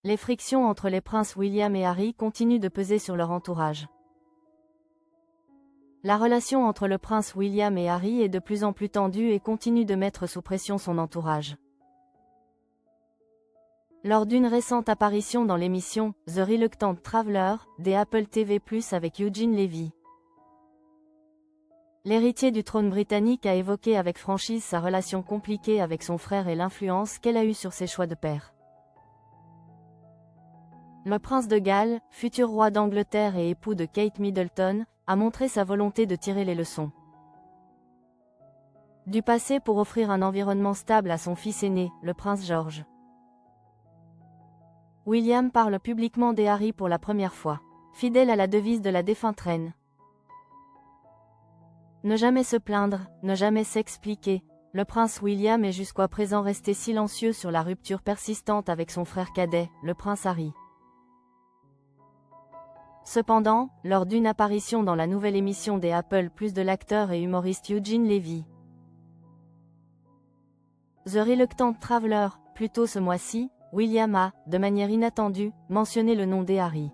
Les frictions entre les princes William et Harry continuent de peser sur leur entourage. La relation entre le prince William et Harry est de plus en plus tendue et continue de mettre sous pression son entourage. Lors d'une récente apparition dans l'émission « The Reluctant Traveler » des Apple TV+ avec Eugene Levy, l'héritier du trône britannique a évoqué avec franchise sa relation compliquée avec son frère et l'influence qu'elle a eue sur ses choix de père. Le prince de Galles, futur roi d'Angleterre et époux de Kate Middleton, a montré sa volonté de tirer les leçons du passé pour offrir un environnement stable à son fils aîné, le prince George. William parle publiquement des Harry pour la première fois, fidèle à la devise de la défunte reine. Ne jamais se plaindre, ne jamais s'expliquer, le prince William est jusqu'à présent resté silencieux sur la rupture persistante avec son frère cadet, le prince Harry. Cependant, lors d'une apparition dans la nouvelle émission des Apple+ de l'acteur et humoriste Eugene Levy, The Reluctant Traveler, plus tôt ce mois-ci, William a, de manière inattendue, mentionné le nom des Harry.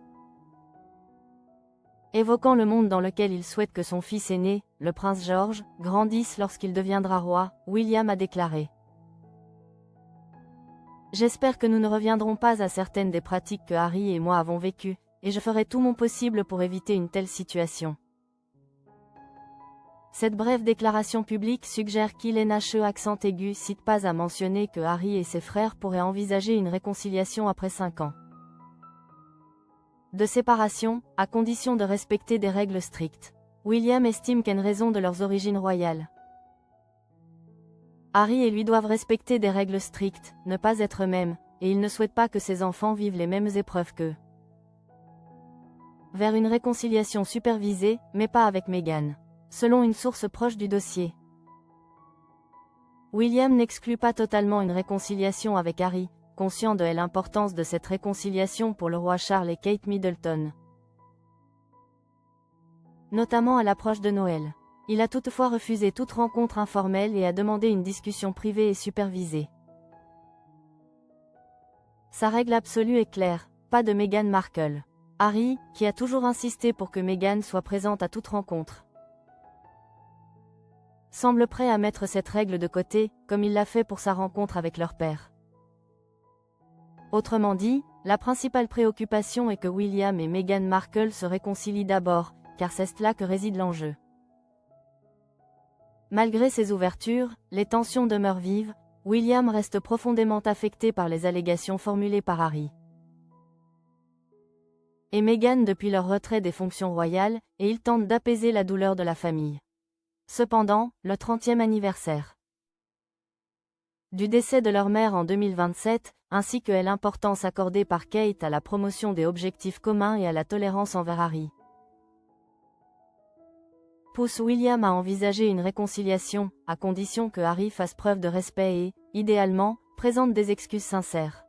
Évoquant le monde dans lequel il souhaite que son fils aîné, le prince George, grandisse lorsqu'il deviendra roi, William a déclaré : « J'espère que nous ne reviendrons pas à certaines des pratiques que Harry et moi avons vécues, et je ferai tout mon possible pour éviter une telle situation. » Cette brève déclaration publique suggère qu'ILNHE accent aigu cite pas à mentionner que Harry et ses frères pourraient envisager une réconciliation après 5 ans de séparation, à condition de respecter des règles strictes. William estime qu'en raison de leurs origines royales, Harry et lui doivent respecter des règles strictes, ne pas être eux-mêmes, et il ne souhaite pas que ses enfants vivent les mêmes épreuves qu'eux. Vers une réconciliation supervisée, mais pas avec Meghan, selon une source proche du dossier. William n'exclut pas totalement une réconciliation avec Harry, conscient de l'importance de cette réconciliation pour le roi Charles et Kate Middleton, notamment à l'approche de Noël. Il a toutefois refusé toute rencontre informelle et a demandé une discussion privée et supervisée. Sa règle absolue est claire, pas de Meghan Markle. Harry, qui a toujours insisté pour que Meghan soit présente à toute rencontre, semble prêt à mettre cette règle de côté, comme il l'a fait pour sa rencontre avec leur père. Autrement dit, la principale préoccupation est que William et Meghan Markle se réconcilient d'abord, car c'est là que réside l'enjeu. Malgré ces ouvertures, les tensions demeurent vives, William reste profondément affecté par les allégations formulées par Harry et Meghan depuis leur retrait des fonctions royales, et il tente d'apaiser la douleur de la famille. Cependant, le 30e anniversaire du décès de leur mère en 2027, ainsi que l'importance accordée par Kate à la promotion des objectifs communs et à la tolérance envers Harry, pousse William à envisager une réconciliation, à condition que Harry fasse preuve de respect et, idéalement, présente des excuses sincères.